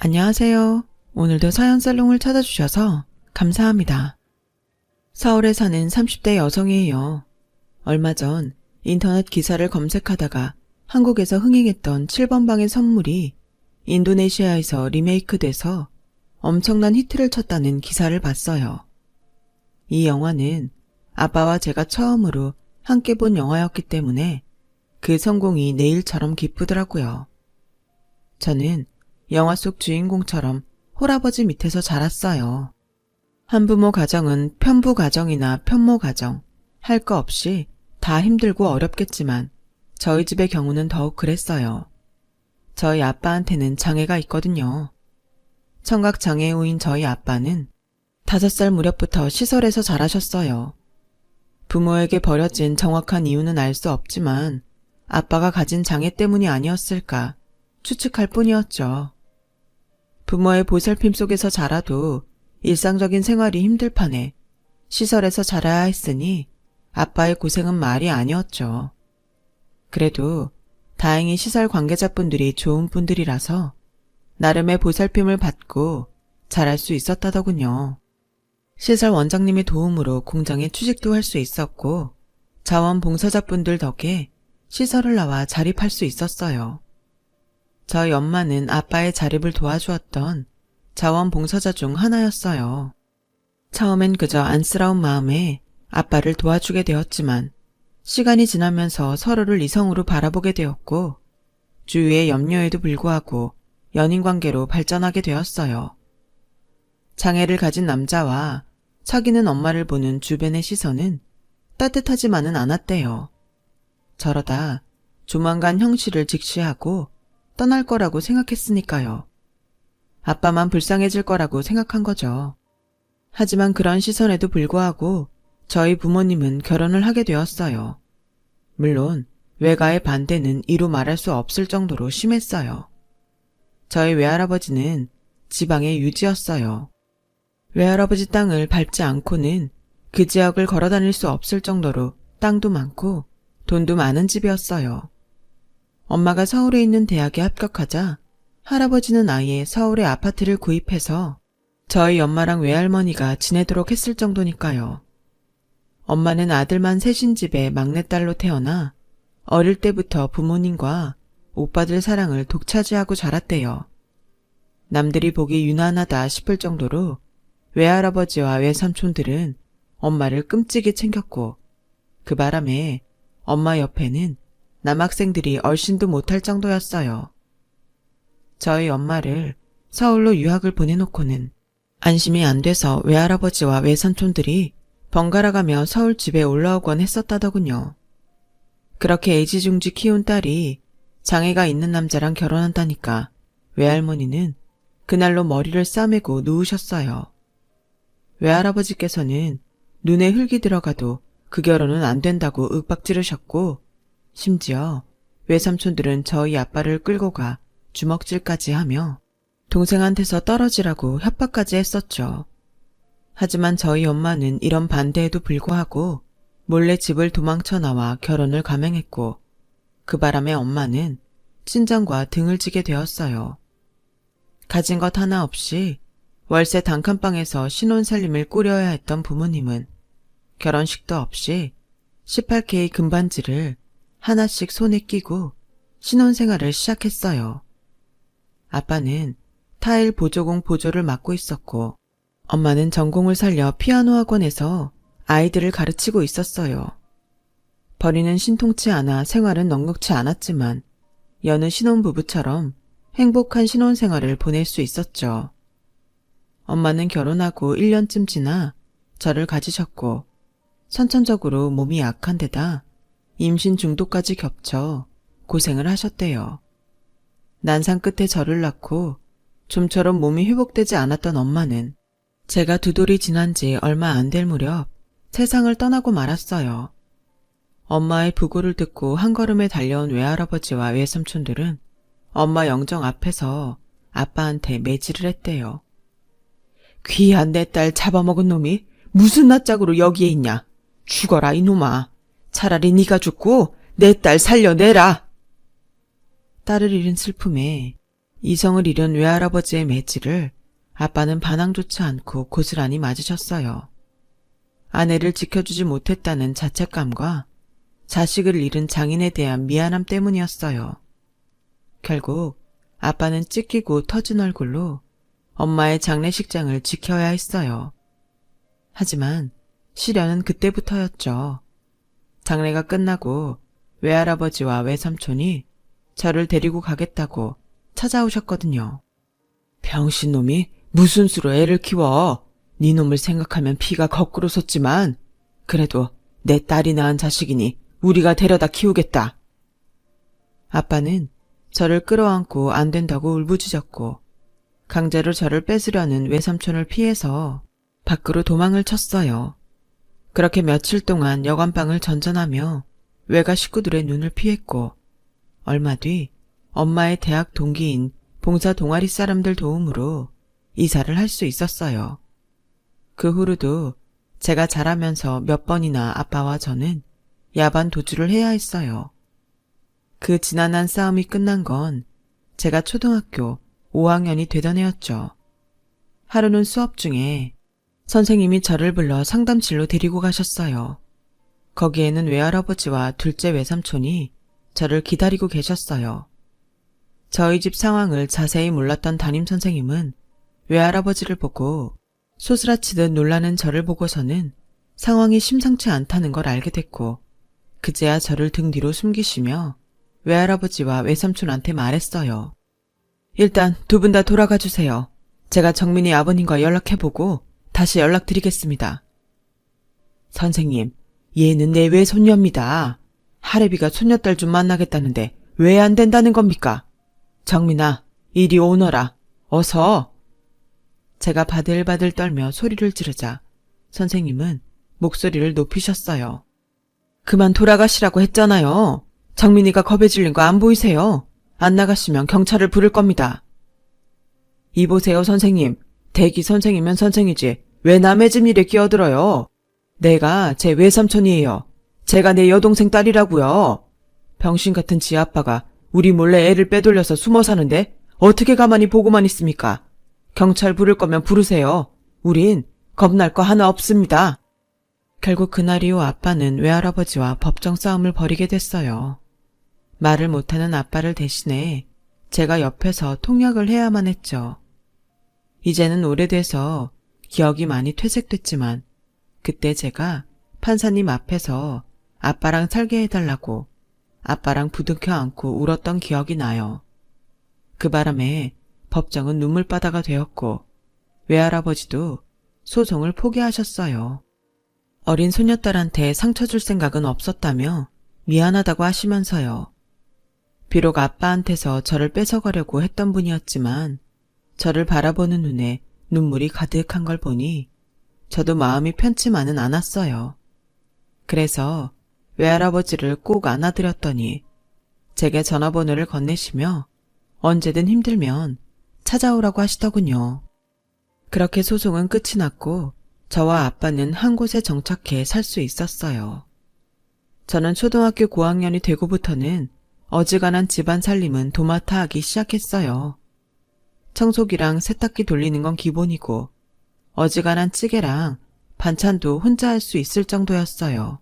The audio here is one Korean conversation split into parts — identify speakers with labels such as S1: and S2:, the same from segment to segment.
S1: 안녕하세요. 오늘도 사연살롱을 찾아주셔서 감사합니다. 서울에 사는 30대 여성이에요. 얼마 전 인터넷 기사를 검색하다가 한국에서 흥행했던 7번 방의 선물이 인도네시아에서 리메이크돼서 엄청난 히트를 쳤다는 기사를 봤어요. 이 영화는 아빠와 제가 처음으로 함께 본 영화였기 때문에 그 성공이 내일처럼 기쁘더라고요. 저는 영화 속 주인공처럼 홀아버지 밑에서 자랐어요. 한부모 가정은 편부 가정이나 편모 가정, 할 거 없이 다 힘들고 어렵겠지만 저희 집의 경우는 더욱 그랬어요. 저희 아빠한테는 장애가 있거든요. 청각장애우인 저희 아빠는 5살 무렵부터 시설에서 자라셨어요. 부모에게 버려진 정확한 이유는 알 수 없지만 아빠가 가진 장애 때문이 아니었을까 추측할 뿐이었죠. 부모의 보살핌 속에서 자라도 일상적인 생활이 힘들 판에 시설에서 자라야 했으니 아빠의 고생은 말이 아니었죠. 그래도 다행히 시설 관계자분들이 좋은 분들이라서 나름의 보살핌을 받고 자랄 수 있었다더군요. 시설 원장님의 도움으로 공장에 취직도 할 수 있었고 자원봉사자분들 덕에 시설을 나와 자립할 수 있었어요. 저희 엄마는 아빠의 자립을 도와주었던 자원봉사자 중 하나였어요. 처음엔 그저 안쓰러운 마음에 아빠를 도와주게 되었지만 시간이 지나면서 서로를 이성으로 바라보게 되었고 주위의 염려에도 불구하고 연인관계로 발전하게 되었어요. 장애를 가진 남자와 사귀는 엄마를 보는 주변의 시선은 따뜻하지만은 않았대요. 저러다 조만간 형씨를 직시하고 떠날 거라고 생각했으니까요. 아빠만 불쌍해질 거라고 생각한 거죠. 하지만 그런 시선에도 불구하고 저희 부모님은 결혼을 하게 되었어요. 물론 외가의 반대는 이루 말할 수 없을 정도로 심했어요. 저희 외할아버지는 지방의 유지였어요. 외할아버지 땅을 밟지 않고는 그 지역을 걸어 다닐 수 없을 정도로 땅도 많고 돈도 많은 집이었어요. 엄마가 서울에 있는 대학에 합격하자 할아버지는 아예 서울에 아파트를 구입해서 저희 엄마랑 외할머니가 지내도록 했을 정도니까요. 엄마는 아들만 셋인 집의 막내딸로 태어나 어릴 때부터 부모님과 오빠들 사랑을 독차지하고 자랐대요. 남들이 보기 유난하다 싶을 정도로 외할아버지와 외삼촌들은 엄마를 끔찍이 챙겼고 그 바람에 엄마 옆에는 남학생들이 얼씬도 못할 정도였어요. 저희 엄마를 서울로 유학을 보내놓고는 안심이 안 돼서 외할아버지와 외삼촌들이 번갈아가며 서울 집에 올라오곤 했었다더군요. 그렇게 애지중지 키운 딸이 장애가 있는 남자랑 결혼한다니까 외할머니는 그날로 머리를 싸매고 누우셨어요. 외할아버지께서는 눈에 흙이 들어가도 그 결혼은 안 된다고 윽박지르셨고 심지어 외삼촌들은 저희 아빠를 끌고 가 주먹질까지 하며 동생한테서 떨어지라고 협박까지 했었죠. 하지만 저희 엄마는 이런 반대에도 불구하고 몰래 집을 도망쳐 나와 결혼을 감행했고 그 바람에 엄마는 친정과 등을 지게 되었어요. 가진 것 하나 없이 월세 단칸방에서 신혼살림을 꾸려야 했던 부모님은 결혼식도 없이 18K 금반지를 하나씩 손에 끼고 신혼생활을 시작했어요. 아빠는 타일 보조공 보조를 맡고 있었고 엄마는 전공을 살려 피아노 학원에서 아이들을 가르치고 있었어요. 벌이는 신통치 않아 생활은 넉넉치 않았지만 여느 신혼부부처럼 행복한 신혼생활을 보낼 수 있었죠. 엄마는 결혼하고 1년쯤 지나 저를 가지셨고 선천적으로 몸이 약한 데다 임신 중도까지 겹쳐 고생을 하셨대요. 난상 끝에 저를 낳고 좀처럼 몸이 회복되지 않았던 엄마는 제가 2돌이 지난 지 얼마 안 될 무렵 세상을 떠나고 말았어요. 엄마의 부고를 듣고 한 걸음에 달려온 외할아버지와 외삼촌들은 엄마 영정 앞에서 아빠한테 매질을 했대요. 귀한 내 딸 잡아먹은 놈이 무슨 낯짝으로 여기에 있냐. 죽어라 이놈아. 차라리 네가 죽고 내 딸 살려내라. 딸을 잃은 슬픔에 이성을 잃은 외할아버지의 매질을 아빠는 반항조차 않고 고스란히 맞으셨어요. 아내를 지켜주지 못했다는 자책감과 자식을 잃은 장인에 대한 미안함 때문이었어요. 결국 아빠는 찢기고 터진 얼굴로 엄마의 장례식장을 지켜야 했어요. 하지만 시련은 그때부터였죠. 장례가 끝나고 외할아버지와 외삼촌이 저를 데리고 가겠다고 찾아오셨거든요. 병신놈이 무슨 수로 애를 키워. 네 놈을 생각하면 피가 거꾸로 솟지만 그래도 내 딸이 낳은 자식이니 우리가 데려다 키우겠다. 아빠는 저를 끌어안고 안 된다고 울부짖었고 강제로 저를 뺏으려는 외삼촌을 피해서 밖으로 도망을 쳤어요. 그렇게 며칠 동안 여관방을 전전하며 외가 식구들의 눈을 피했고 얼마 뒤 엄마의 대학 동기인 봉사 동아리 사람들 도움으로 이사를 할 수 있었어요. 그 후로도 제가 자라면서 몇 번이나 아빠와 저는 야반 도주를 해야 했어요. 그 지난한 싸움이 끝난 건 제가 초등학교 5학년이 되던 해였죠. 하루는 수업 중에 선생님이 저를 불러 상담실로 데리고 가셨어요. 거기에는 외할아버지와 둘째 외삼촌이 저를 기다리고 계셨어요. 저희 집 상황을 자세히 몰랐던 담임선생님은 외할아버지를 보고 소스라치듯 놀라는 저를 보고서는 상황이 심상치 않다는 걸 알게 됐고 그제야 저를 등 뒤로 숨기시며 외할아버지와 외삼촌한테 말했어요. 일단 두 분 다 돌아가 주세요. 제가 정민이 아버님과 연락해보고 다시 연락드리겠습니다. 선생님, 얘는 내 외손녀입니다. 할애비가 손녀딸 좀 만나겠다는데 왜 안 된다는 겁니까? 정민아, 이리 오너라. 어서. 제가 바들바들 떨며 소리를 지르자 선생님은 목소리를 높이셨어요. 그만 돌아가시라고 했잖아요. 정민이가 겁에 질린 거 안 보이세요? 안 나가시면 경찰을 부를 겁니다. 이보세요 선생님. 대기 선생이면 선생이지 왜 남의 집 일에 끼어들어요? 내가 제 외삼촌이에요. 제가 내 여동생 딸이라고요. 병신 같은 지 아빠가 우리 몰래 애를 빼돌려서 숨어 사는데 어떻게 가만히 보고만 있습니까? 경찰 부를 거면 부르세요. 우린 겁날 거 하나 없습니다. 결국 그날 이후 아빠는 외할아버지와 법정 싸움을 벌이게 됐어요. 말을 못하는 아빠를 대신해 제가 옆에서 통역을 해야만 했죠. 이제는 오래돼서 기억이 많이 퇴색됐지만 그때 제가 판사님 앞에서 아빠랑 살게 해달라고 아빠랑 부둥켜 안고 울었던 기억이 나요. 그 바람에 법정은 눈물바다가 되었고 외할아버지도 소송을 포기하셨어요. 어린 소녀딸한테 상처 줄 생각은 없었다며 미안하다고 하시면서요. 비록 아빠한테서 저를 뺏어가려고 했던 분이었지만 저를 바라보는 눈에 눈물이 가득한 걸 보니 저도 마음이 편치만은 않았어요. 그래서 외할아버지를 꼭 안아드렸더니 제게 전화번호를 건네시며 언제든 힘들면 찾아오라고 하시더군요. 그렇게 소송은 끝이 났고 저와 아빠는 한 곳에 정착해 살 수 있었어요. 저는 초등학교 고학년이 되고부터는 어지간한 집안 살림은 도맡아 하기 시작했어요. 청소기랑 세탁기 돌리는 건 기본이고 어지간한 찌개랑 반찬도 혼자 할 수 있을 정도였어요.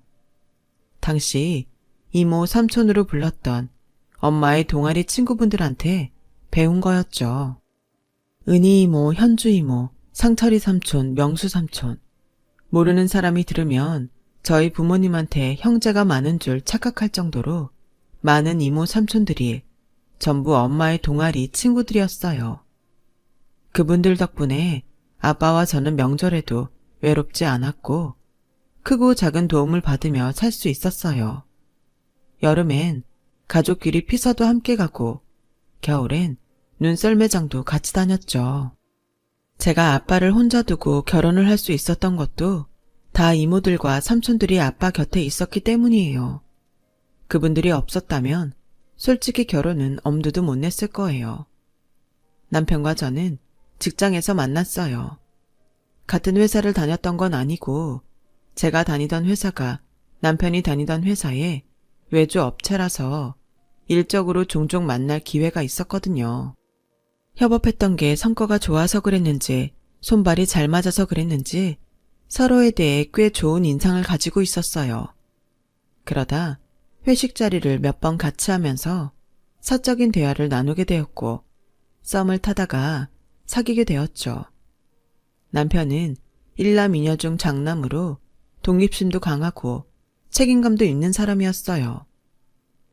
S1: 당시 이모 삼촌으로 불렀던 엄마의 동아리 친구분들한테 배운 거였죠. 은희 이모, 현주 이모, 상철이 삼촌, 명수 삼촌. 모르는 사람이 들으면 저희 부모님한테 형제가 많은 줄 착각할 정도로 많은 이모 삼촌들이 전부 엄마의 동아리 친구들이었어요. 그분들 덕분에 아빠와 저는 명절에도 외롭지 않았고 크고 작은 도움을 받으며 살 수 있었어요. 여름엔 가족끼리 피서도 함께 가고 겨울엔 눈썰매장도 같이 다녔죠. 제가 아빠를 혼자 두고 결혼을 할 수 있었던 것도 다 이모들과 삼촌들이 아빠 곁에 있었기 때문이에요. 그분들이 없었다면 솔직히 결혼은 엄두도 못 냈을 거예요. 남편과 저는 직장에서 만났어요. 같은 회사를 다녔던 건 아니고 제가 다니던 회사가 남편이 다니던 회사의 외주 업체라서 일적으로 종종 만날 기회가 있었거든요. 협업했던 게 성과가 좋아서 그랬는지 손발이 잘 맞아서 그랬는지 서로에 대해 꽤 좋은 인상을 가지고 있었어요. 그러다 회식 자리를 몇 번 같이 하면서 사적인 대화를 나누게 되었고 썸을 타다가 사귀게 되었죠. 남편은 일남이녀 중 장남으로 독립심도 강하고 책임감도 있는 사람이었어요.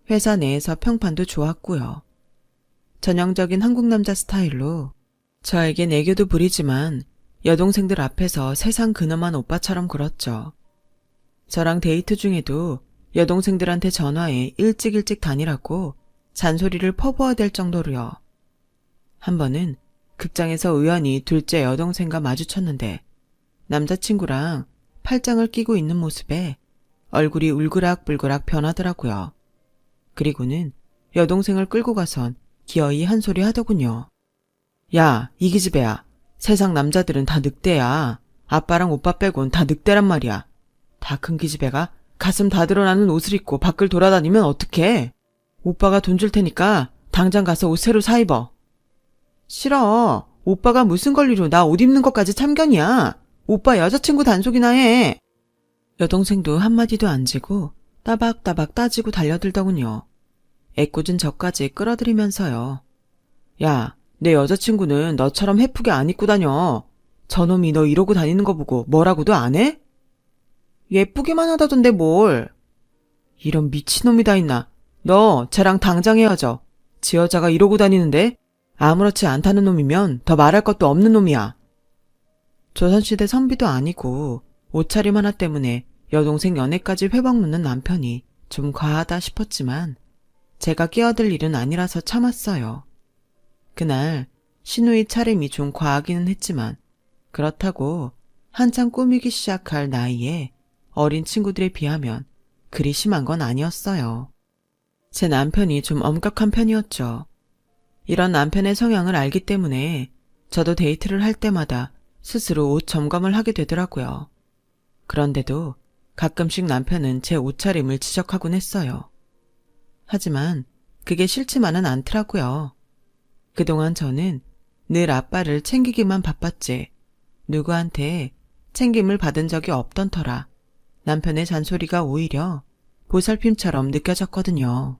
S1: 회사 내에서 평판도 좋았고요. 전형적인 한국 남자 스타일로 저에겐 애교도 부리지만 여동생들 앞에서 세상 근엄한 오빠처럼 굴었죠. 저랑 데이트 중에도 여동생들한테 전화해 일찍 다니라고 잔소리를 퍼부어댈 정도로요. 한 번은 극장에서 우연히 둘째 여동생과 마주쳤는데 남자친구랑 팔짱을 끼고 있는 모습에 얼굴이 울그락불그락 변하더라고요. 그리고는 여동생을 끌고 가선 기어이 한 소리 하더군요. 야, 이 기집애야. 세상 남자들은 다 늑대야. 아빠랑 오빠 빼곤 다 늑대란 말이야. 다 큰 기집애가 가슴 다 드러나는 옷을 입고 밖을 돌아다니면 어떡해? 오빠가 돈 줄 테니까 당장 가서 옷 새로 사 입어. 싫어. 오빠가 무슨 권리로 나 옷 입는 것까지 참견이야. 오빠 여자친구 단속이나 해. 여동생도 한마디도 안 지고 따박따박 따지고 달려들더군요. 애꿎은 저까지 끌어들이면서요. 야, 내 여자친구는 너처럼 해프게 안 입고 다녀. 저놈이 너 이러고 다니는 거 보고 뭐라고도 안 해? 예쁘기만 하다던데 뭘. 이런 미친놈이 다 있나. 너 쟤랑 당장 헤어져. 지 여자가 이러고 다니는데 아무렇지 않다는 놈이면 더 말할 것도 없는 놈이야. 조선시대 선비도 아니고 옷차림 하나 때문에 여동생 연애까지 회방놓는 남편이 좀 과하다 싶었지만 제가 끼어들 일은 아니라서 참았어요. 그날 시누이 차림이 좀 과하기는 했지만 그렇다고 한창 꾸미기 시작할 나이에 어린 친구들에 비하면 그리 심한 건 아니었어요. 제 남편이 좀 엄격한 편이었죠. 이런 남편의 성향을 알기 때문에 저도 데이트를 할 때마다 스스로 옷 점검을 하게 되더라고요. 그런데도 가끔씩 남편은 제 옷차림을 지적하곤 했어요. 하지만 그게 싫지만은 않더라고요. 그동안 저는 늘 아빠를 챙기기만 바빴지 누구한테 챙김을 받은 적이 없던 터라 남편의 잔소리가 오히려 보살핌처럼 느껴졌거든요.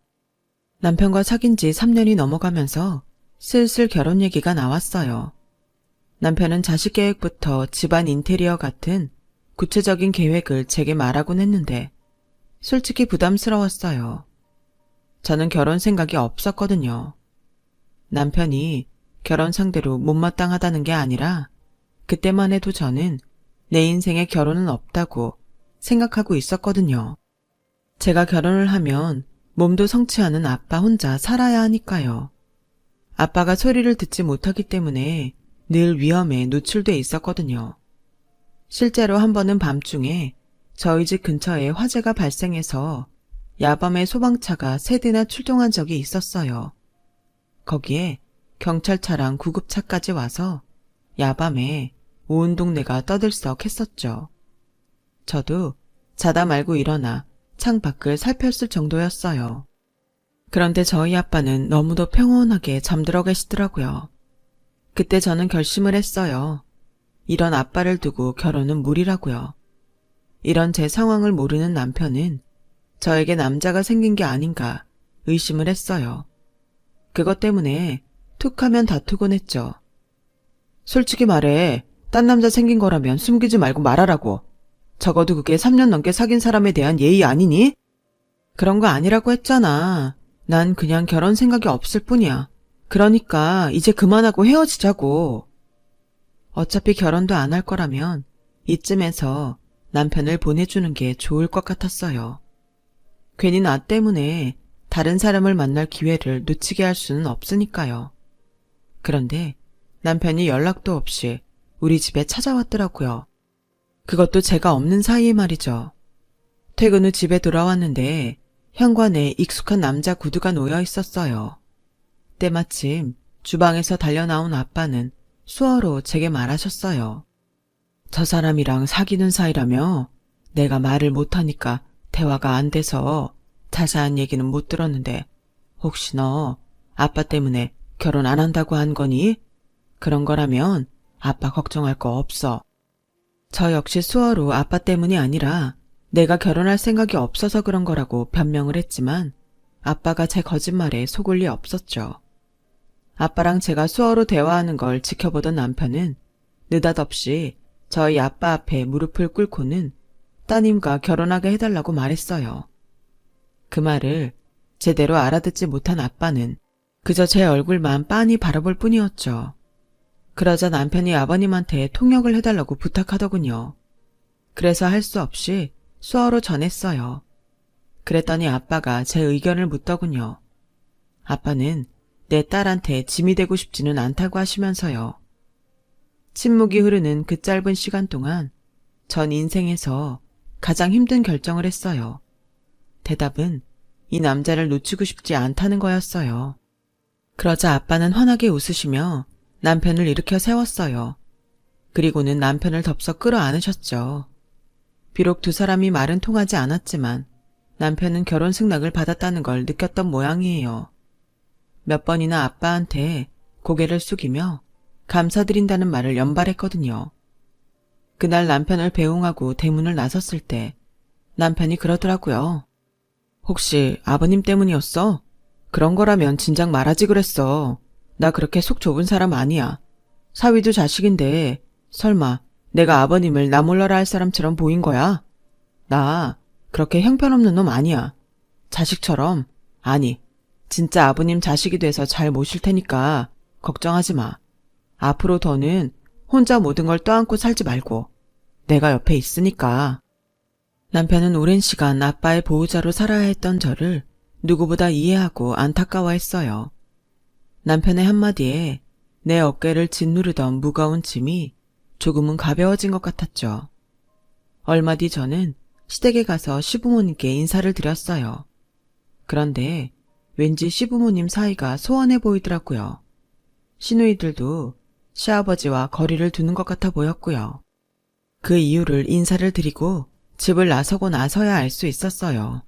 S1: 남편과 사귄 지 3년이 넘어가면서 슬슬 결혼 얘기가 나왔어요. 남편은 자식 계획부터 집안 인테리어 같은 구체적인 계획을 제게 말하곤 했는데 솔직히 부담스러웠어요. 저는 결혼 생각이 없었거든요. 남편이 결혼 상대로 못마땅하다는 게 아니라 그때만 해도 저는 내 인생에 결혼은 없다고 생각하고 있었거든요. 제가 결혼을 하면 몸도 성취하는 아빠 혼자 살아야 하니까요. 아빠가 소리를 듣지 못하기 때문에 늘 위험에 노출돼 있었거든요. 실제로 한 번은 밤중에 저희 집 근처에 화재가 발생해서 야밤에 소방차가 3대나 출동한 적이 있었어요. 거기에 경찰차랑 구급차까지 와서 야밤에 온 동네가 떠들썩했었죠. 저도 자다 말고 일어나 창밖을 살폈을 정도였어요. 그런데 저희 아빠는 너무도 평온하게 잠들어 계시더라고요. 그때 저는 결심을 했어요. 이런 아빠를 두고 결혼은 무리라고요. 이런 제 상황을 모르는 남편은 저에게 남자가 생긴 게 아닌가 의심을 했어요. 그것 때문에 툭하면 다투곤 했죠. 솔직히 말해, 딴 남자 생긴 거라면 숨기지 말고 말하라고. 적어도 그게 3년 넘게 사귄 사람에 대한 예의 아니니? 그런 거 아니라고 했잖아. 난 그냥 결혼 생각이 없을 뿐이야. 그러니까 이제 그만하고 헤어지자고. 어차피 결혼도 안 할 거라면 이쯤에서 남편을 보내주는 게 좋을 것 같았어요. 괜히 나 때문에 다른 사람을 만날 기회를 놓치게 할 수는 없으니까요. 그런데 남편이 연락도 없이 우리 집에 찾아왔더라고요. 그것도 제가 없는 사이에 말이죠. 퇴근 후 집에 돌아왔는데 현관에 익숙한 남자 구두가 놓여 있었어요. 때마침 주방에서 달려나온 아빠는 수어로 제게 말하셨어요. 저 사람이랑 사귀는 사이라며? 내가 말을 못하니까 대화가 안 돼서 자세한 얘기는 못 들었는데 혹시 너 아빠 때문에 결혼 안 한다고 한 거니? 그런 거라면 아빠 걱정할 거 없어. 저 역시 수어로 아빠 때문이 아니라 내가 결혼할 생각이 없어서 그런 거라고 변명을 했지만 아빠가 제 거짓말에 속을 리 없었죠. 아빠랑 제가 수어로 대화하는 걸 지켜보던 남편은 느닷없이 저희 아빠 앞에 무릎을 꿇고는 따님과 결혼하게 해달라고 말했어요. 그 말을 제대로 알아듣지 못한 아빠는 그저 제 얼굴만 빤히 바라볼 뿐이었죠. 그러자 남편이 아버님한테 통역을 해달라고 부탁하더군요. 그래서 할 수 없이 수어로 전했어요. 그랬더니 아빠가 제 의견을 묻더군요. 아빠는 내 딸한테 짐이 되고 싶지는 않다고 하시면서요. 침묵이 흐르는 그 짧은 시간 동안 전 인생에서 가장 힘든 결정을 했어요. 대답은 이 남자를 놓치고 싶지 않다는 거였어요. 그러자 아빠는 환하게 웃으시며 남편을 일으켜 세웠어요. 그리고는 남편을 덥석 끌어안으셨죠. 비록 두 사람이 말은 통하지 않았지만 남편은 결혼 승낙을 받았다는 걸 느꼈던 모양이에요. 몇 번이나 아빠한테 고개를 숙이며 감사드린다는 말을 연발했거든요. 그날 남편을 배웅하고 대문을 나섰을 때 남편이 그러더라고요. 혹시 아버님 때문이었어? 그런 거라면 진작 말하지 그랬어. 나 그렇게 속 좁은 사람 아니야. 사위도 자식인데 설마 내가 아버님을 나 몰라라 할 사람처럼 보인 거야? 나 그렇게 형편없는 놈 아니야. 자식처럼, 아니, 진짜 아버님 자식이 돼서 잘 모실 테니까 걱정하지 마. 앞으로 더는 혼자 모든 걸 떠안고 살지 말고 내가 옆에 있으니까. 남편은 오랜 시간 아빠의 보호자로 살아야 했던 저를 누구보다 이해하고 안타까워했어요. 남편의 한마디에 내 어깨를 짓누르던 무거운 짐이 조금은 가벼워진 것 같았죠. 얼마 뒤 저는 시댁에 가서 시부모님께 인사를 드렸어요. 그런데 왠지 시부모님 사이가 소원해 보이더라고요. 시누이들도 시아버지와 거리를 두는 것 같아 보였고요. 그 이유를 인사를 드리고 집을 나서고 나서야 알 수 있었어요.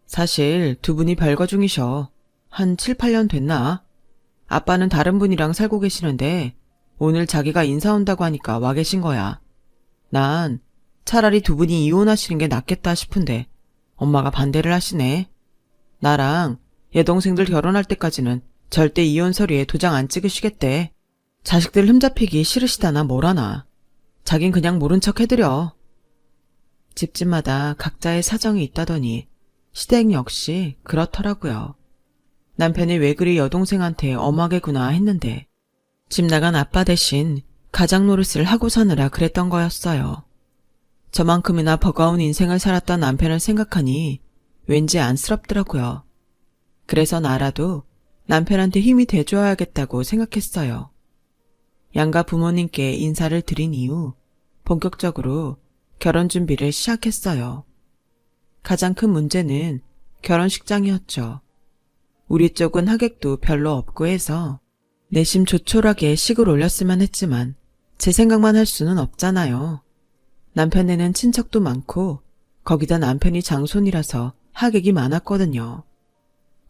S1: 사실 두 분이 별거 중이셔. 한 7, 8년 됐나? 아빠는 다른 분이랑 살고 계시는데 오늘 자기가 인사 온다고 하니까 와 계신 거야. 난 차라리 두 분이 이혼하시는 게 낫겠다 싶은데 엄마가 반대를 하시네. 나랑 여동생들 결혼할 때까지는 절대 이혼 서류에 도장 안 찍으시겠대. 자식들 흠잡히기 싫으시다나 뭐라나. 자긴 그냥 모른 척 해드려. 집집마다 각자의 사정이 있다더니 시댁 역시 그렇더라고요. 남편이 왜 그리 여동생한테 엄하게구나 했는데 집 나간 아빠 대신 가장 노릇을 하고 사느라 그랬던 거였어요. 저만큼이나 버거운 인생을 살았던 남편을 생각하니 왠지 안쓰럽더라고요. 그래서 나라도 남편한테 힘이 돼줘야겠다고 생각했어요. 양가 부모님께 인사를 드린 이후 본격적으로 결혼 준비를 시작했어요. 가장 큰 문제는 결혼식장이었죠. 우리 쪽은 하객도 별로 없고 해서 내심 조촐하게 식을 올렸으면 했지만 제 생각만 할 수는 없잖아요. 남편네는 친척도 많고 거기다 남편이 장손이라서 하객이 많았거든요.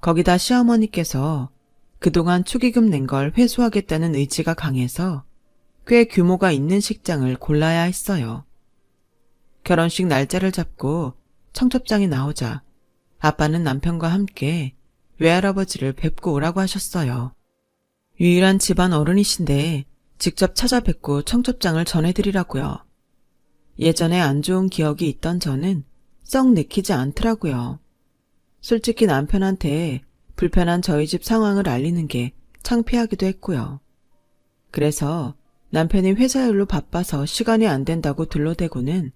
S1: 거기다 시어머니께서 그동안 축의금 낸 걸 회수하겠다는 의지가 강해서 꽤 규모가 있는 식장을 골라야 했어요. 결혼식 날짜를 잡고 청첩장이 나오자 아빠는 남편과 함께 외할아버지를 뵙고 오라고 하셨어요. 유일한 집안 어른이신데 직접 찾아뵙고 청첩장을 전해드리라고요. 예전에 안 좋은 기억이 있던 저는 썩 내키지 않더라고요. 솔직히 남편한테 불편한 저희 집 상황을 알리는 게 창피하기도 했고요. 그래서 남편이 회사 일로 바빠서 시간이 안 된다고 둘러대고는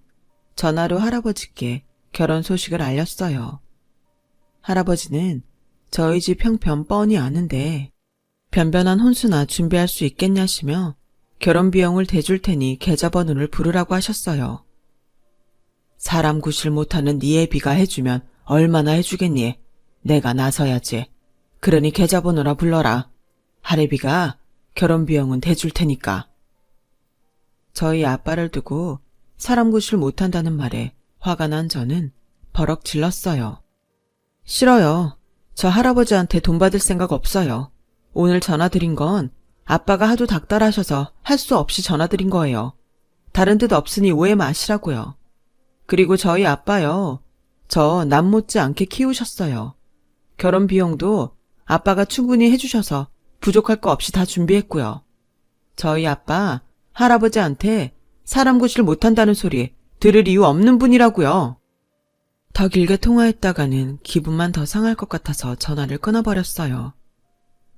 S1: 전화로 할아버지께 결혼 소식을 알렸어요. 할아버지는 저희 집 형편 뻔히 아는데 변변한 혼수나 준비할 수 있겠냐시며 결혼 비용을 대줄 테니 계좌번호를 부르라고 하셨어요. 사람 구실 못하는 네 애비가 해주면 얼마나 해주겠니? 내가 나서야지. 그러니 계좌번호라 불러라. 할애비가 결혼 비용은 대줄 테니까. 저희 아빠를 두고 사람 구실 못한다는 말에 화가 난 저는 버럭 질렀어요. 싫어요. 저 할아버지한테 돈 받을 생각 없어요. 오늘 전화드린 건 아빠가 하도 닥달하셔서 할 수 없이 전화드린 거예요. 다른 뜻 없으니 오해 마시라고요. 그리고 저희 아빠요. 저 남 못지않게 키우셨어요. 결혼 비용도 아빠가 충분히 해주셔서 부족할 거 없이 다 준비했고요. 저희 아빠 할아버지한테 사람 구실 못한다는 소리 들을 이유 없는 분이라고요. 더 길게 통화했다가는 기분만 더 상할 것 같아서 전화를 끊어버렸어요.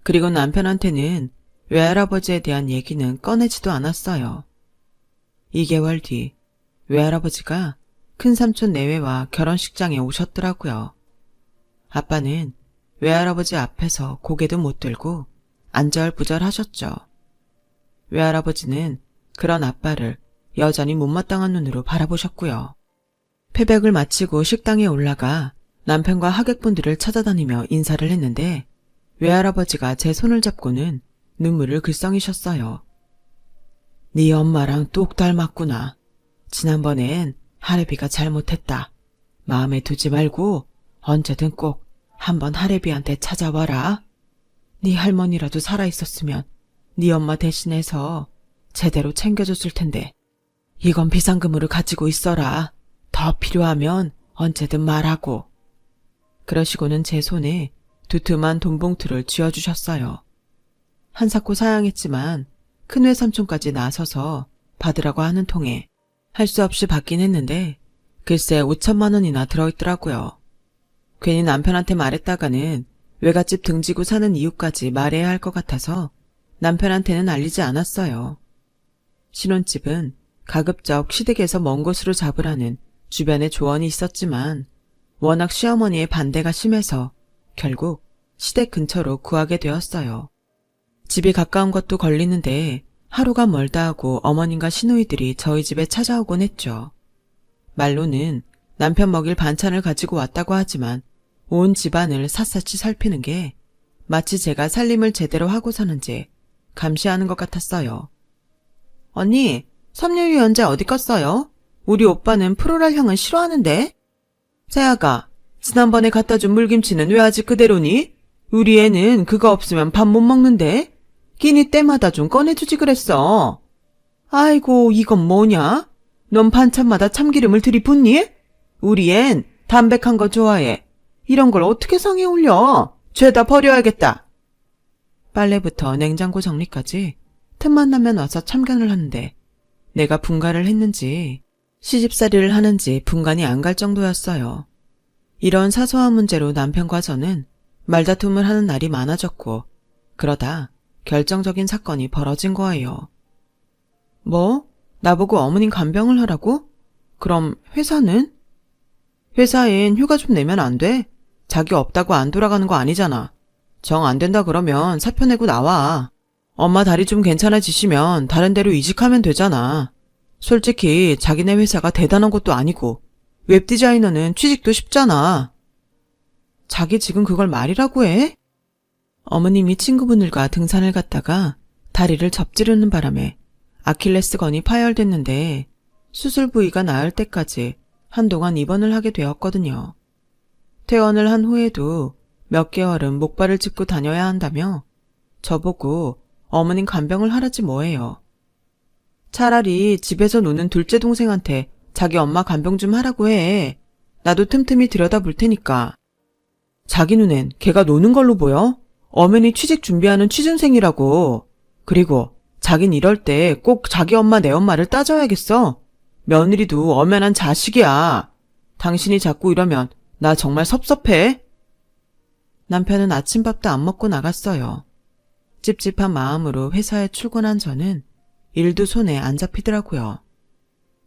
S1: 그리고 남편한테는 외할아버지에 대한 얘기는 꺼내지도 않았어요. 2개월 뒤 외할아버지가 큰삼촌 내외와 결혼식장에 오셨더라고요. 아빠는 외할아버지 앞에서 고개도 못 들고 안절부절 하셨죠. 외할아버지는 그런 아빠를 여전히 못마땅한 눈으로 바라보셨고요. 패백을 마치고 식당에 올라가 남편과 하객분들을 찾아다니며 인사를 했는데 외할아버지가 제 손을 잡고는 눈물을 글썽이셨어요. 네 엄마랑 똑 닮았구나. 지난번엔 할애비가 잘못했다. 마음에 두지 말고 언제든 꼭 한번 할애비한테 찾아와라. 네 할머니라도 살아있었으면 네 엄마 대신해서 제대로 챙겨줬을 텐데 이건 비상금으로 가지고 있어라. 더 필요하면 언제든 말하고. 그러시고는 제 손에 두툼한 돈봉투를 쥐어주셨어요. 한사코 사양했지만 큰 외삼촌까지 나서서 받으라고 하는 통에 할 수 없이 받긴 했는데 글쎄 5천만 원이나 들어있더라고요. 괜히 남편한테 말했다가는 외갓집 등지고 사는 이유까지 말해야 할 것 같아서 남편한테는 알리지 않았어요. 신혼집은 가급적 시댁에서 먼 곳으로 잡으라는 주변에 조언이 있었지만 워낙 시어머니의 반대가 심해서 결국 시댁 근처로 구하게 되었어요. 집이 가까운 것도 걸리는데 하루가 멀다 하고 어머님과 시누이들이 저희 집에 찾아오곤 했죠. 말로는 남편 먹일 반찬을 가지고 왔다고 하지만 온 집안을 샅샅이 살피는 게 마치 제가 살림을 제대로 하고 사는지 감시하는 것 같았어요. 언니, 섬유유연제 어디 갔어요? 우리 오빠는 프로랄 향은 싫어하는데? 세아가, 지난번에 갖다 준 물김치는 왜 아직 그대로니? 우리 애는 그거 없으면 밥 못 먹는데? 끼니 때마다 좀 꺼내주지 그랬어. 아이고, 이건 뭐냐? 넌 반찬마다 참기름을 들이붓니? 우리 앤 담백한 거 좋아해. 이런 걸 어떻게 상에 올려? 죄다 버려야겠다. 빨래부터 냉장고 정리까지 틈만 나면 와서 참견을 하는데 내가 분가를 했는지 시집살이를 하는지 분간이 안 갈 정도였어요. 이런 사소한 문제로 남편과 저는 말다툼을 하는 날이 많아졌고 그러다 결정적인 사건이 벌어진 거예요. 뭐? 나보고 어머님 간병을 하라고? 그럼 회사는? 회사엔 휴가 좀 내면 안 돼? 자기 없다고 안 돌아가는 거 아니잖아. 정 안 된다 그러면 사표 내고 나와. 엄마 다리 좀 괜찮아지시면 다른 데로 이직하면 되잖아. 솔직히 자기네 회사가 대단한 것도 아니고 웹디자이너는 취직도 쉽잖아. 자기 지금 그걸 말이라고 해? 어머님이 친구분들과 등산을 갔다가 다리를 접지르는 바람에 아킬레스건이 파열됐는데 수술 부위가 나을 때까지 한동안 입원을 하게 되었거든요. 퇴원을 한 후에도 몇 개월은 목발을 짚고 다녀야 한다며 저보고 어머님 간병을 하라지 뭐예요. 차라리 집에서 노는 둘째 동생한테 자기 엄마 간병 좀 하라고 해. 나도 틈틈이 들여다볼 테니까. 자기 눈엔 걔가 노는 걸로 보여? 엄연히 취직 준비하는 취준생이라고. 그리고 자긴 이럴 때 꼭 자기 엄마 내 엄마를 따져야겠어. 며느리도 엄연한 자식이야. 당신이 자꾸 이러면 나 정말 섭섭해. 남편은 아침밥도 안 먹고 나갔어요. 찝찝한 마음으로 회사에 출근한 저는 일도 손에 안 잡히더라고요.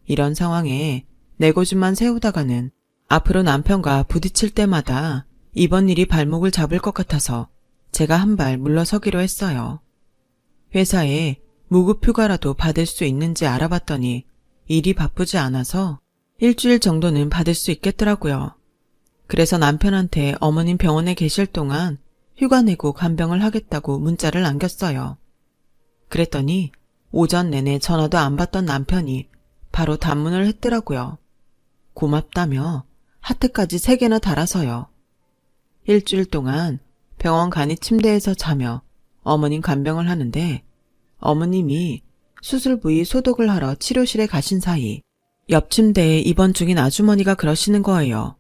S1: 이런 상황에 내 고집만 세우다가는 앞으로 남편과 부딪힐 때마다 이번 일이 발목을 잡을 것 같아서 제가 한 발 물러서기로 했어요. 회사에 무급 휴가라도 받을 수 있는지 알아봤더니 일이 바쁘지 않아서 일주일 정도는 받을 수 있겠더라고요. 그래서 남편한테 어머님 병원에 계실 동안 휴가 내고 간병을 하겠다고 문자를 남겼어요. 그랬더니 오전 내내 전화도 안 받던 남편이 바로 답문을 했더라고요. 고맙다며 하트까지 3개나 달아서요. 일주일 동안 병원 간이 침대에서 자며 어머님 간병을 하는데 어머님이 수술 부위 소독을 하러 치료실에 가신 사이 옆 침대에 입원 중인 아주머니가 그러시는 거예요.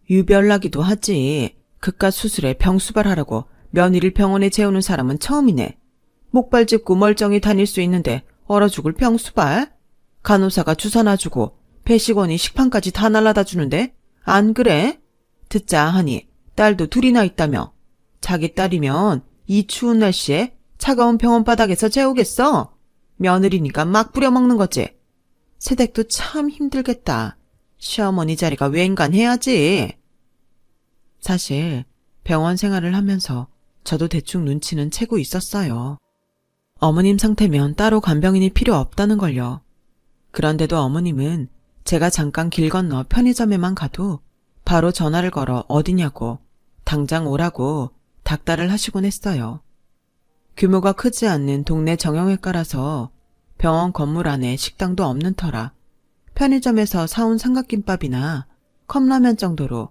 S1: 유별나기도 하지. 그깟 수술에 병수발하라고 며느리를 병원에 재우는 사람은 처음이네. 목발 짚고 멀쩡히 다닐 수 있는데 얼어 죽을 병수발? 간호사가 주사 놔주고 배식원이 식판까지 다 날라다 주는데 안 그래? 듣자 하니 딸도 둘이나 있다며. 자기 딸이면 이 추운 날씨에 차가운 병원 바닥에서 재우겠어? 며느리니까 막 부려먹는 거지. 새댁도 참 힘들겠다. 시어머니 자리가 웬간해야지. 사실 병원 생활을 하면서 저도 대충 눈치는 채고 있었어요. 어머님 상태면 따로 간병인이 필요 없다는 걸요. 그런데도 어머님은 제가 잠깐 길 건너 편의점에만 가도 바로 전화를 걸어 어디냐고 당장 오라고 닥달을 하시곤 했어요. 규모가 크지 않는 동네 정형외과라서 병원 건물 안에 식당도 없는 터라 편의점에서 사온 삼각김밥이나 컵라면 정도로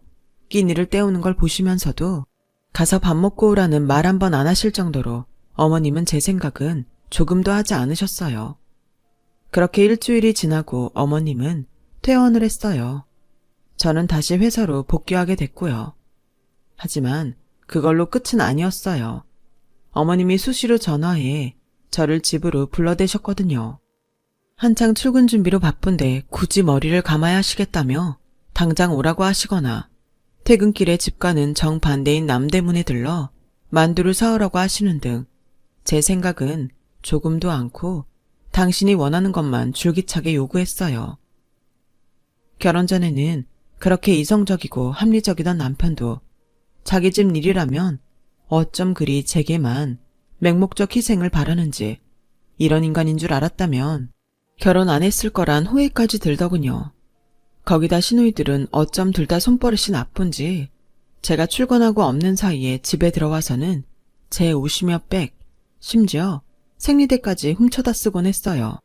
S1: 끼니를 때우는 걸 보시면서도 가서 밥 먹고 오라는 말 한 번 안 하실 정도로 어머님은 제 생각은 조금도 하지 않으셨어요. 그렇게 일주일이 지나고 어머님은 퇴원을 했어요. 저는 다시 회사로 복귀하게 됐고요. 하지만 그걸로 끝은 아니었어요. 어머님이 수시로 전화해 저를 집으로 불러대셨거든요. 한창 출근 준비로 바쁜데 굳이 머리를 감아야 하시겠다며 당장 오라고 하시거나 퇴근길에 집 가는 정반대인 남대문에 들러 만두를 사오라고 하시는 등 제 생각은 조금도 않고 당신이 원하는 것만 줄기차게 요구했어요. 결혼 전에는 그렇게 이성적이고 합리적이던 남편도 자기 집 일이라면 어쩜 그리 제게만 맹목적 희생을 바라는지 이런 인간인 줄 알았다면 결혼 안 했을 거란 후회까지 들더군요. 거기다 시누이들은 어쩜 둘 다 손버릇이 나쁜지 제가 출근하고 없는 사이에 집에 들어와서는 제 옷이며 백, 심지어 생리대까지 훔쳐다 쓰곤 했어요.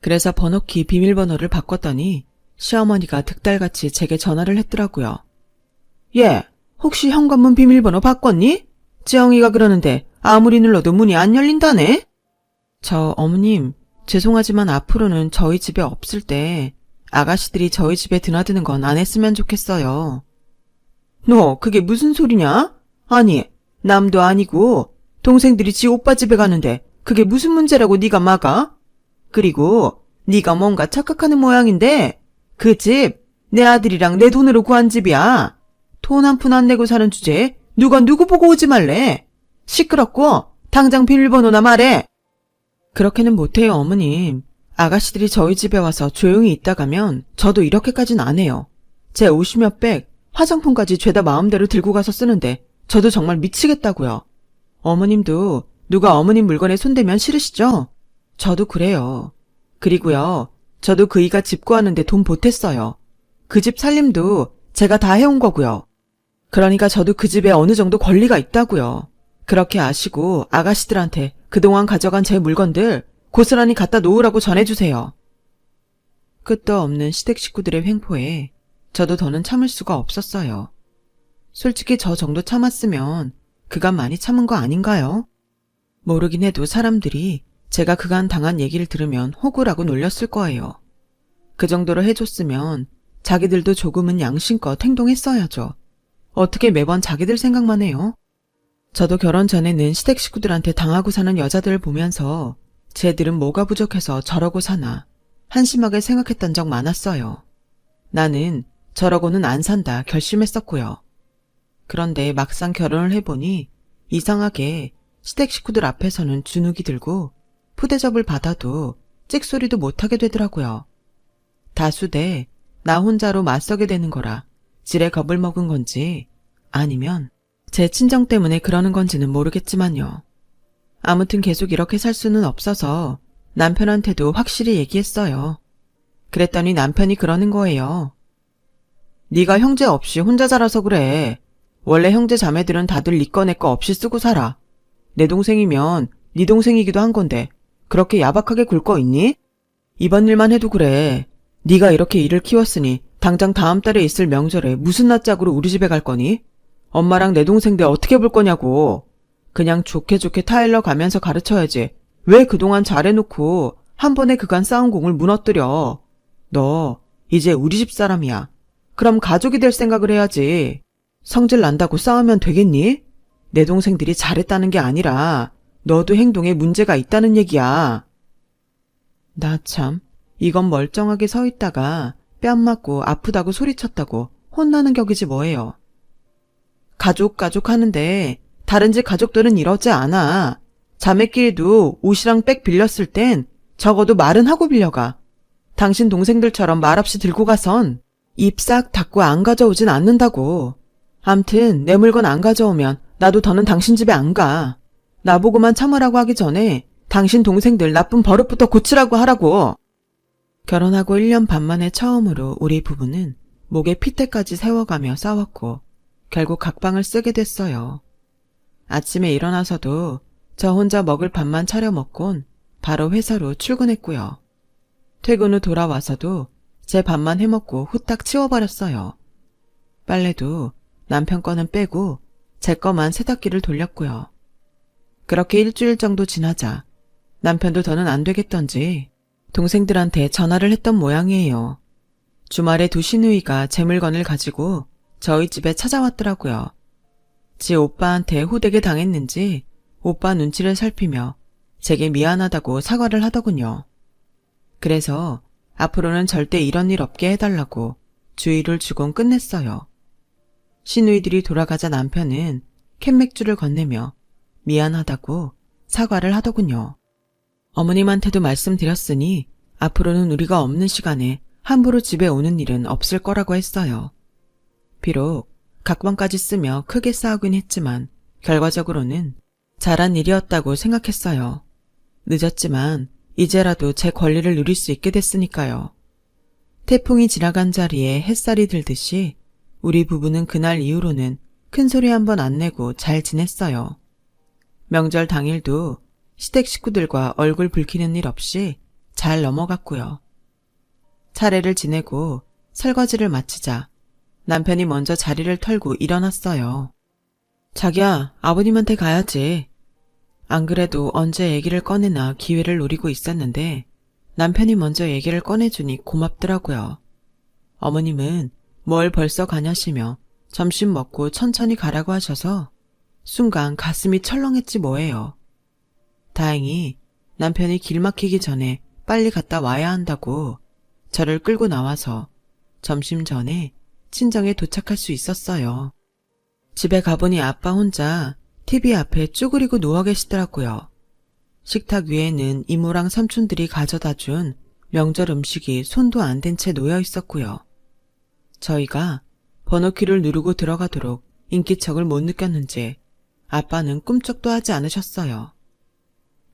S1: 그래서 번호키 비밀번호를 바꿨더니 시어머니가 득달같이 제게 전화를 했더라고요. 얘, 혹시 현관문 비밀번호 바꿨니? 지영이가 그러는데 아무리 눌러도 문이 안 열린다네? 어머님, 죄송하지만 앞으로는 저희 집에 없을 때 아가씨들이 저희 집에 드나드는 건 안 했으면 좋겠어요. 너 그게 무슨 소리냐? 아니, 남도 아니고 동생들이 지 오빠 집에 가는데 그게 무슨 문제라고 네가 막아? 그리고 네가 뭔가 착각하는 모양인데 그 집 내 아들이랑 내 돈으로 구한 집이야. 돈 한 푼 안 내고 사는 주제에 누가 누구 보고 오지 말래. 시끄럽고 당장 비밀번호나 말해. 그렇게는 못해요, 어머님. 아가씨들이 저희 집에 와서 조용히 있다 가면 저도 이렇게까진 안 해요. 제 옷이며 백, 화장품까지 죄다 마음대로 들고 가서 쓰는데 저도 정말 미치겠다고요. 어머님도 누가 어머님 물건에 손대면 싫으시죠? 저도 그래요. 그리고요, 저도 그이가 집 구하는데 돈 보탰어요. 그 집 살림도 제가 다 해온 거고요. 그러니까 저도 그 집에 어느 정도 권리가 있다고요. 그렇게 아시고 아가씨들한테 그동안 가져간 제 물건들 고스란히 갖다 놓으라고 전해주세요. 끝도 없는 시댁 식구들의 횡포에 저도 더는 참을 수가 없었어요. 솔직히 저 정도 참았으면 그간 많이 참은 거 아닌가요? 모르긴 해도 사람들이 제가 그간 당한 얘기를 들으면 호구라고 놀렸을 거예요. 그 정도로 해줬으면 자기들도 조금은 양심껏 행동했어야죠. 어떻게 매번 자기들 생각만 해요? 저도 결혼 전에는 시댁 식구들한테 당하고 사는 여자들을 보면서 쟤들은 뭐가 부족해서 저러고 사나 한심하게 생각했던 적 많았어요. 나는 저러고는 안 산다 결심했었고요. 그런데 막상 결혼을 해보니 이상하게 시댁 식구들 앞에서는 주눅이 들고 푸대접을 받아도 찍소리도 못하게 되더라고요. 다수대 나 혼자로 맞서게 되는 거라 지레 겁을 먹은 건지 아니면 제 친정 때문에 그러는 건지는 모르겠지만요. 아무튼 계속 이렇게 살 수는 없어서 남편한테도 확실히 얘기했어요. 그랬더니 남편이 그러는 거예요. 네가 형제 없이 혼자 살아서 그래. 원래 형제 자매들은 다들 네 거 내 거 없이 쓰고 살아. 내 동생이면 네 동생이기도 한 건데 그렇게 야박하게 굴 거 있니? 이번 일만 해도 그래. 네가 이렇게 일을 키웠으니 당장 다음 달에 있을 명절에 무슨 낯짝으로 우리 집에 갈 거니? 엄마랑 내 동생들 어떻게 볼 거냐고. 그냥 좋게 좋게 타일러 가면서 가르쳐야지. 왜 그동안 잘해놓고 한 번에 그간 쌓은 공을 무너뜨려. 너 이제 우리 집 사람이야. 그럼 가족이 될 생각을 해야지. 성질 난다고 싸우면 되겠니? 내 동생들이 잘했다는 게 아니라 너도 행동에 문제가 있다는 얘기야. 나 참, 이건 멀쩡하게 서 있다가 뺨 맞고 아프다고 소리쳤다고 혼나는 격이지 뭐예요. 가족 하는데 다른 집 가족들은 이러지 않아. 자매끼리도 옷이랑 백 빌렸을 땐 적어도 말은 하고 빌려가. 당신 동생들처럼 말없이 들고 가선 입 싹 닫고 안 가져오진 않는다고. 암튼 내 물건 안 가져오면 나도 더는 당신 집에 안 가. 나보고만 참으라고 하기 전에 당신 동생들 나쁜 버릇부터 고치라고 하라고. 결혼하고 1년 반 만에 처음으로 우리 부부는 목에 핏대까지 세워가며 싸웠고 결국 각방을 쓰게 됐어요. 아침에 일어나서도 저 혼자 먹을 밥만 차려 먹곤 바로 회사로 출근했고요. 퇴근 후 돌아와서도 제 밥만 해먹고 후딱 치워버렸어요. 빨래도 남편 거는 빼고 제 거만 세탁기를 돌렸고요. 그렇게 일주일 정도 지나자 남편도 더는 안 되겠던지 동생들한테 전화를 했던 모양이에요. 주말에 두 시누이가 제 물건을 가지고 저희 집에 찾아왔더라고요. 지 오빠한테 호되게 당했는지 오빠 눈치를 살피며 제게 미안하다고 사과를 하더군요. 그래서 앞으로는 절대 이런 일 없게 해달라고 주의를 주곤 끝냈어요. 시누이들이 돌아가자 남편은 캔맥주를 건네며 미안하다고 사과를 하더군요. 어머님한테도 말씀드렸으니 앞으로는 우리가 없는 시간에 함부로 집에 오는 일은 없을 거라고 했어요. 비록 각방까지 쓰며 크게 싸우긴 했지만 결과적으로는 잘한 일이었다고 생각했어요. 늦었지만 이제라도 제 권리를 누릴 수 있게 됐으니까요. 태풍이 지나간 자리에 햇살이 들듯이 우리 부부는 그날 이후로는 큰 소리 한 번 안 내고 잘 지냈어요. 명절 당일도 시댁 식구들과 얼굴 붉히는 일 없이 잘 넘어갔고요. 차례를 지내고 설거지를 마치자 남편이 먼저 자리를 털고 일어났어요. 자기야, 아버님한테 가야지. 안 그래도 언제 얘기를 꺼내나 기회를 노리고 있었는데 남편이 먼저 얘기를 꺼내주니 고맙더라고요. 어머님은 뭘 벌써 가냐시며 점심 먹고 천천히 가라고 하셔서 순간 가슴이 철렁했지 뭐예요. 다행히 남편이 길 막히기 전에 빨리 갔다 와야 한다고 저를 끌고 나와서 점심 전에 친정에 도착할 수 있었어요. 집에 가보니 아빠 혼자 TV 앞에 쭈그리고 누워 계시더라고요. 식탁 위에는 이모랑 삼촌들이 가져다 준 명절 음식이 손도 안 댄 채 놓여 있었고요. 저희가 번호키를 누르고 들어가도록 인기척을 못 느꼈는지 아빠는 꿈쩍도 하지 않으셨어요.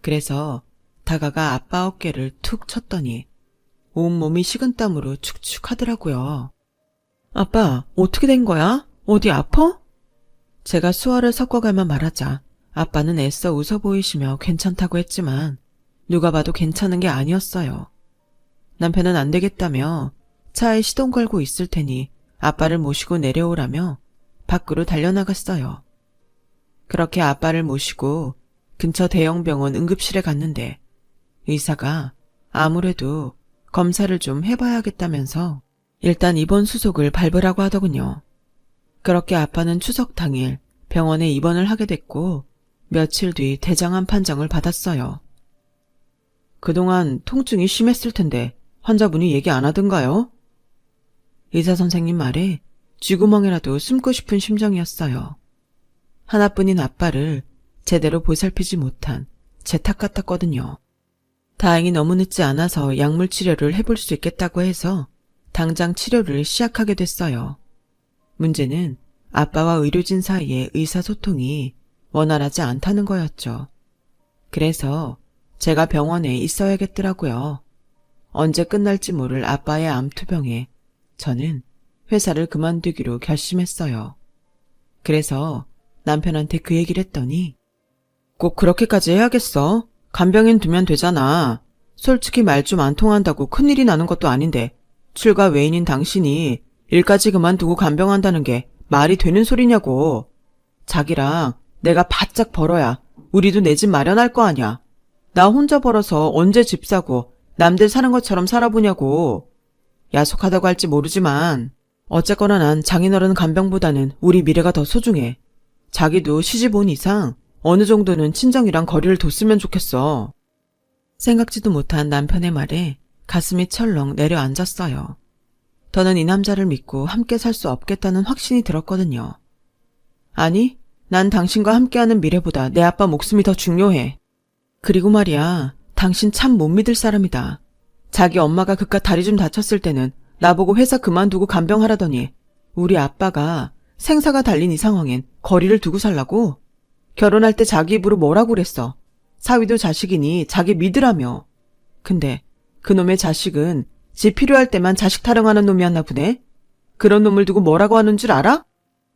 S1: 그래서 다가가 아빠 어깨를 툭 쳤더니 온몸이 식은땀으로 축축하더라고요. 아빠, 어떻게 된 거야? 어디 아파? 제가 수화를 섞어가며 말하자 아빠는 애써 웃어 보이시며 괜찮다고 했지만 누가 봐도 괜찮은 게 아니었어요. 남편은 안 되겠다며 차에 시동 걸고 있을 테니 아빠를 모시고 내려오라며 밖으로 달려나갔어요. 그렇게 아빠를 모시고 근처 대형 병원 응급실에 갔는데 의사가 아무래도 검사를 좀 해봐야겠다면서 일단 입원 수속을 밟으라고 하더군요. 그렇게 아빠는 추석 당일 병원에 입원을 하게 됐고 며칠 뒤 대장암 판정을 받았어요. 그동안 통증이 심했을 텐데 환자분이 얘기 안 하던가요? 의사 선생님 말에 쥐구멍이라도 숨고 싶은 심정이었어요. 하나뿐인 아빠를 제대로 보살피지 못한 제 탓 같았거든요. 다행히 너무 늦지 않아서 약물 치료를 해볼 수 있겠다고 해서 당장 치료를 시작하게 됐어요. 문제는 아빠와 의료진 사이의 의사소통이 원활하지 않다는 거였죠. 그래서 제가 병원에 있어야겠더라고요. 언제 끝날지 모를 아빠의 암투병에 저는 회사를 그만두기로 결심했어요. 그래서 남편한테 그 얘기를 했더니 꼭 그렇게까지 해야겠어? 간병인 두면 되잖아. 솔직히 말 좀 안 통한다고 큰일이 나는 것도 아닌데 출가 외인인 당신이 일까지 그만두고 간병한다는 게 말이 되는 소리냐고. 자기랑 내가 바짝 벌어야 우리도 내 집 마련할 거 아냐. 나 혼자 벌어서 언제 집 사고 남들 사는 것처럼 살아보냐고. 야속하다고 할지 모르지만 어쨌거나 난 장인어른 간병보다는 우리 미래가 더 소중해. 자기도 시집 온 이상 어느 정도는 친정이랑 거리를 뒀으면 좋겠어. 생각지도 못한 남편의 말에 가슴이 철렁 내려앉았어요. 더는 이 남자를 믿고 함께 살 수 없겠다는 확신이 들었거든요. 아니, 난 당신과 함께하는 미래보다 내 아빠 목숨이 더 중요해. 그리고 말이야, 당신 참 못 믿을 사람이다. 자기 엄마가 그깟 다리 좀 다쳤을 때는 나보고 회사 그만두고 간병하라더니 우리 아빠가 생사가 달린 이 상황엔 거리를 두고 살라고? 결혼할 때 자기 입으로 뭐라고 그랬어? 사위도 자식이니 자기 믿으라며. 근데 그놈의 자식은 지 필요할 때만 자식 타령하는 놈이었나 보네? 그런 놈을 두고 뭐라고 하는 줄 알아?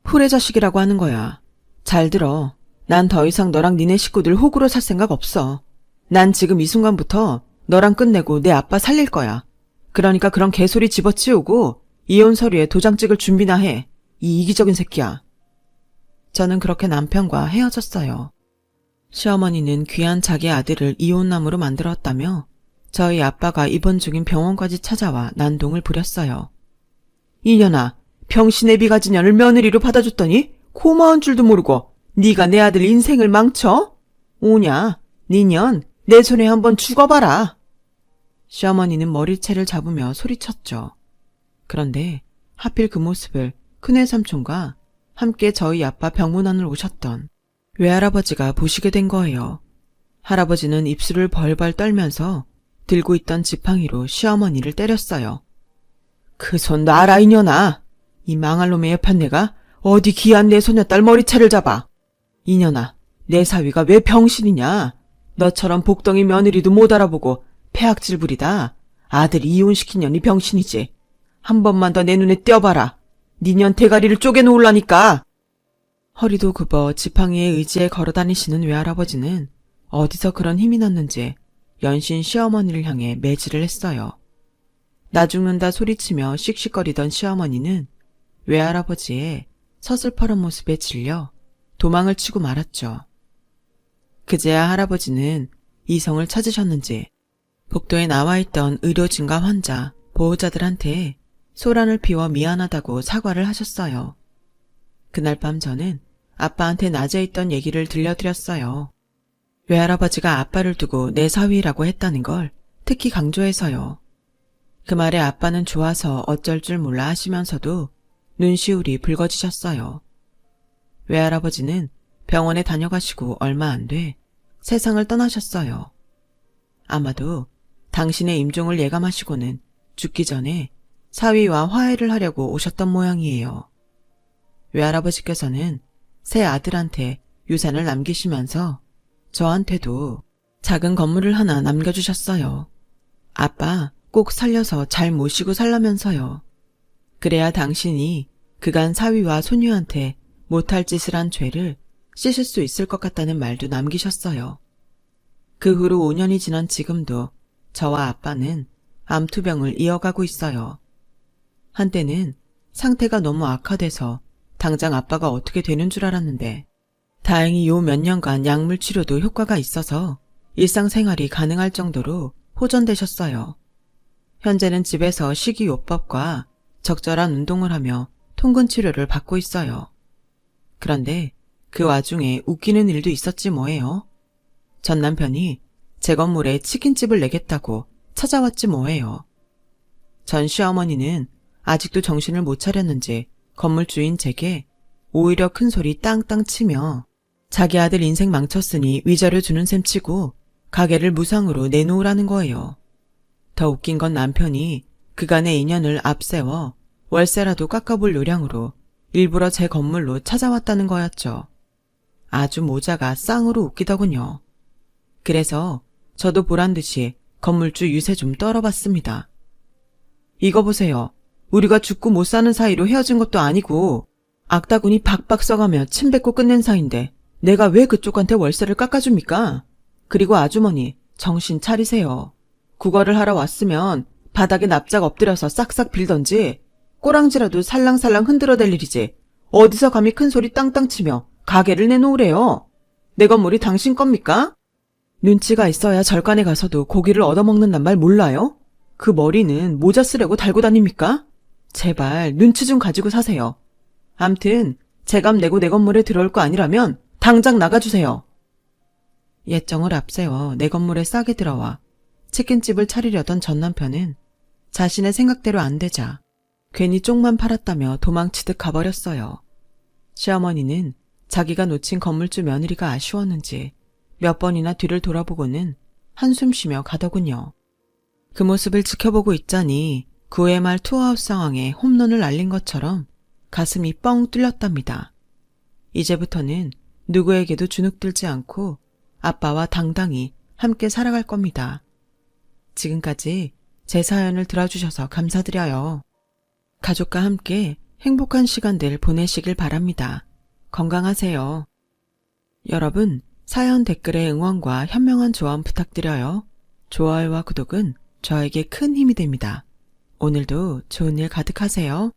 S1: 후레 자식이라고 하는 거야. 잘 들어. 난 더 이상 너랑 니네 식구들 호구로 살 생각 없어. 난 지금 이 순간부터 너랑 끝내고 내 아빠 살릴 거야. 그러니까 그런 개소리 집어치우고 이혼 서류에 도장 찍을 준비나 해. 이 이기적인 새끼야. 저는 그렇게 남편과 헤어졌어요. 시어머니는 귀한 자기 아들을 이혼남으로 만들었다며 저희 아빠가 입원 중인 병원까지 찾아와 난동을 부렸어요. 이년아, 병신의 비가지년을 며느리로 받아줬더니 고마운 줄도 모르고 네가 내 아들 인생을 망쳐? 오냐, 니년 내 손에 한번 죽어봐라. 시어머니는 머리채를 잡으며 소리쳤죠. 그런데 하필 그 모습을 큰애 삼촌과 함께 저희 아빠 병문안을 오셨던 외할아버지가 보시게 된 거예요. 할아버지는 입술을 벌벌 떨면서 들고 있던 지팡이로 시어머니를 때렸어요. 그 손 놔라 이년아. 이 망할 놈의 예판내가 어디 귀한 내 소녀딸 머리채를 잡아. 이년아, 내 사위가 왜 병신이냐. 너처럼 복덩이 며느리도 못 알아보고 폐악질 부리다. 아들 이혼시킨 년이 병신이지. 한 번만 더 내 눈에 띄어봐라. 니년 대가리를 쪼개놓으려니까. 허리도 굽어 지팡이의 의지에 걸어다니시는 외할아버지는 어디서 그런 힘이 났는지 연신 시어머니를 향해 매질을 했어요. 나 죽는다 소리치며 씩씩거리던 시어머니는 외할아버지의 서슬퍼런 모습에 질려 도망을 치고 말았죠. 그제야 할아버지는 이성을 찾으셨는지 복도에 나와있던 의료진과 환자, 보호자들한테 소란을 피워 미안하다고 사과를 하셨어요. 그날 밤 저는 아빠한테 낮에 있던 얘기를 들려드렸어요. 외할아버지가 아빠를 두고 내 사위라고 했다는 걸 특히 강조해서요. 그 말에 아빠는 좋아서 어쩔 줄 몰라 하시면서도 눈시울이 붉어지셨어요. 외할아버지는 병원에 다녀가시고 얼마 안 돼 세상을 떠나셨어요. 아마도 당신의 임종을 예감하시고는 죽기 전에 사위와 화해를 하려고 오셨던 모양이에요. 외할아버지께서는 새 아들한테 유산을 남기시면서 저한테도 작은 건물을 하나 남겨주셨어요. 아빠 꼭 살려서 잘 모시고 살라면서요. 그래야 당신이 그간 사위와 소녀한테 못할 짓을 한 죄를 씻을 수 있을 것 같다는 말도 남기셨어요. 그 후로 5년이 지난 지금도 저와 아빠는 암투병을 이어가고 있어요. 한때는 상태가 너무 악화돼서 당장 아빠가 어떻게 되는 줄 알았는데 다행히 요 몇 년간 약물 치료도 효과가 있어서 일상생활이 가능할 정도로 호전되셨어요. 현재는 집에서 식이요법과 적절한 운동을 하며 통근 치료를 받고 있어요. 그런데 그 와중에 웃기는 일도 있었지 뭐예요. 전 남편이 제 건물에 치킨집을 내겠다고 찾아왔지 뭐예요. 전 시어머니는 아직도 정신을 못 차렸는지 건물 주인 제게 오히려 큰 소리 땅땅 치며 자기 아들 인생 망쳤으니 위자료 주는 셈 치고 가게를 무상으로 내놓으라는 거예요. 더 웃긴 건 남편이 그간의 인연을 앞세워 월세라도 깎아볼 요량으로 일부러 제 건물로 찾아왔다는 거였죠. 아주 모자가 쌍으로 웃기더군요. 그래서 저도 보란듯이 건물주 유세 좀 떨어봤습니다. 이거 보세요. 우리가 죽고 못 사는 사이로 헤어진 것도 아니고 악다구니 박박 써가며 침 뱉고 끝낸 사이인데 내가 왜 그쪽한테 월세를 깎아줍니까? 그리고 아주머니 정신 차리세요. 구걸을 하러 왔으면 바닥에 납작 엎드려서 싹싹 빌던지 꼬랑지라도 살랑살랑 흔들어댈 일이지 어디서 감히 큰 소리 땅땅 치며 가게를 내놓으래요. 내 건물이 당신 겁니까? 눈치가 있어야 절간에 가서도 고기를 얻어먹는단 말 몰라요? 그 머리는 모자 쓰려고 달고 다닙니까? 제발 눈치 좀 가지고 사세요. 암튼 제값 내고 내 건물에 들어올 거 아니라면 당장 나가주세요. 예정을 앞세워 내 건물에 싸게 들어와 치킨집을 차리려던 전 남편은 자신의 생각대로 안 되자 괜히 쪽만 팔았다며 도망치듯 가버렸어요. 시어머니는 자기가 놓친 건물주 며느리가 아쉬웠는지 몇 번이나 뒤를 돌아보고는 한숨 쉬며 가더군요. 그 모습을 지켜보고 있자니 9회 말 투아웃 상황에 홈런을 날린 것처럼 가슴이 뻥 뚫렸답니다. 이제부터는 누구에게도 주눅들지 않고 아빠와 당당히 함께 살아갈 겁니다. 지금까지 제 사연을 들어주셔서 감사드려요. 가족과 함께 행복한 시간들 보내시길 바랍니다. 건강하세요. 여러분, 사연 댓글에 응원과 현명한 조언 부탁드려요. 좋아요와 구독은 저에게 큰 힘이 됩니다. 오늘도 좋은 일 가득하세요.